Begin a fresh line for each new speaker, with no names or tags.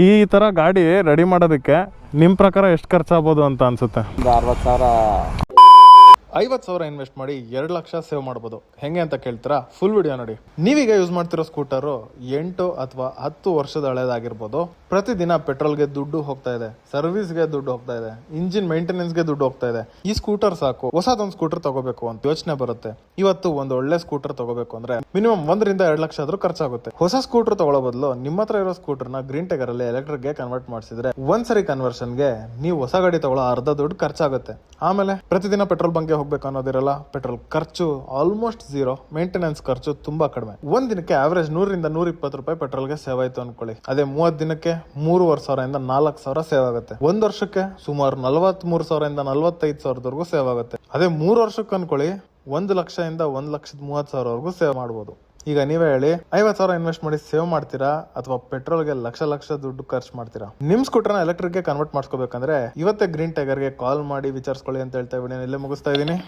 ಈ ತರ ಗಾಡಿ ರೆಡಿ ಮಾಡೋದಕ್ಕೆ ನಿಮ್ ಪ್ರಕಾರ ಎಷ್ಟು ಖರ್ಚಾಗ್ಬೋದು ಅಂತ ಅನ್ಸುತ್ತೆ? 50,000 ಇನ್ವೆಸ್ಟ್ ಮಾಡಿ 2 ಲಕ್ಷ ಸೇವ್ ಮಾಡ್ಬೋದು. ಹೆಂಗೆ ಅಂತ ಕೇಳ್ತೀರಾ? ಫುಲ್ ವಿಡಿಯೋ ನೋಡಿ. ನೀವೀಗ ಯೂಸ್ ಮಾಡ್ತಿರೋ ಸ್ಕೂಟರು 8 ಅಥವಾ 10 ವರ್ಷದ ಹಳೇದಾಗಿರ್ಬೋದು. ಪ್ರತಿದಿನ ಪೆಟ್ರೋಲ್ಗೆ ದುಡ್ಡು ಹೋಗ್ತಾ ಇದೆ, ಸರ್ವಿಸ್ಗೆ ದುಡ್ಡು ಹೋಗ್ತಾ ಇದೆ, ಇಂಜಿನ್ ಮೇಂಟೆನೆನ್ಸ್ಗೆ ದುಡ್ಡು ಹೋಗ್ತಾ ಇದೆ. ಈ ಸ್ಕೂಟರ್ ಸಾಕು, ಹೊಸದೊಂದು ಸ್ಕೂಟರ್ ತಗೋಬೇಕು ಅಂತ ಯೋಚನೆ ಬರುತ್ತೆ. ಇವತ್ತು ಒಂದು ಒಳ್ಳೆ ಸ್ಕೂಟರ್ ತಗೋಬೇಕು ಅಂದ್ರೆ ಮಿನಿಮಮ್ 1 ರಿಂದ 2 ಲಕ್ಷ ಆದ್ರೂ ಖರ್ಚಾಗುತ್ತೆ. ಹೊಸ ಸ್ಕೂಟರ್ ತಗೊಳ್ಳೋ ಬದಲು ನಿಮ್ಮ ಹತ್ರ ಇರೋ ಸ್ಕೂಟರ್ನ ಗ್ರೀನ್ ಟೈಗರ್ ಅಲ್ಲಿ ಎಲೆಕ್ಟ್ರಿಕ್ ಗೆ ಕನ್ವರ್ಟ್ ಮಾಡಿಸಿದ್ರೆ ಒಂದ್ಸರಿ ಕನ್ವರ್ಷನ್ಗೆ ನೀವು ಹೊಸ ಗಾಡಿ ತಗೊಳ್ಳೋ ಅರ್ಧ ದುಡ್ಡು ಖರ್ಚಾಗುತ್ತೆ. ಆಮೇಲೆ ಪ್ರತಿದಿನ ಪೆಟ್ರೋಲ್ ಬಂಕ್ಗೆ ಹೋಗ್ಬೇಕು ಅನ್ನೋದಿರಲ್ಲ, ಪೆಟ್ರೋಲ್ ಖರ್ಚು ಆಲ್ಮೋಸ್ಟ್ 0, ಮೇಂಟೆನೆನ್ಸ್ ಖರ್ಚು ತುಂಬಾ ಕಡಿಮೆ. ಒಂದ್ ದಿನಕ್ಕೆ ಆವರೇಜ್ 100 ರಿಂದ 120 ರೂಪಾಯಿ ಪೆಟ್ರೋಲ್ಗೆ ಸೇವ್ ಆಯ್ತು ಅನ್ಕೊಳ್ಳಿ. ಅದೇ 30 ದಿನಕ್ಕೆ 3,500 ಇಂದ 4,000 ಸೇವ್ ಆಗುತ್ತೆ. ಒಂದ್ ವರ್ಷಕ್ಕೆ ಸುಮಾರು 43,000 ಇಂದ 45,000 ಸೇವ್ ಆಗುತ್ತೆ. ಅದೇ 3 ವರ್ಷಕ್ಕೆ ಅನ್ಕೊಳ್ಳಿ 1 ಲಕ್ಷ ಇಂದ 1,30,000 ಸೇವ್ ಮಾಡಬಹುದು. ಈಗ ನೀವೇ ಹೇಳಿ, 50,000 ಇನ್ವೆಸ್ಟ್ ಮಾಡಿ ಸೇವ್ ಮಾಡ್ತೀರಾ ಅಥವಾ ಪೆಟ್ರೋಲ್ಗೆ ಲಕ್ಷ ದುಡ್ಡು ಖರ್ಚು ಮಾಡ್ತೀರಾ? ನಿಮ್ ಸ್ಕೂಟರ್ನ ಎಲೆಕ್ಟ್ರಿಕ್ ಗೆ ಕನ್ವರ್ಟ್ ಮಾಡ್ಸ್ಕೋಬೇಕಂದ್ರೆ ಇವತ್ತೇ ಗ್ರೀನ್ ಟೈಗರ್ಗೆ ಕಾಲ್ ಮಾಡಿ ವಿಚಾರಿಸ್ಕೊಳ್ಳಿ ಅಂತ ಹೇಳ್ತಾ ವಿಡಿಯೋನ ಇಲ್ಲೇ ಮುಗಿಸ್ತಾ ಇದೀನಿ.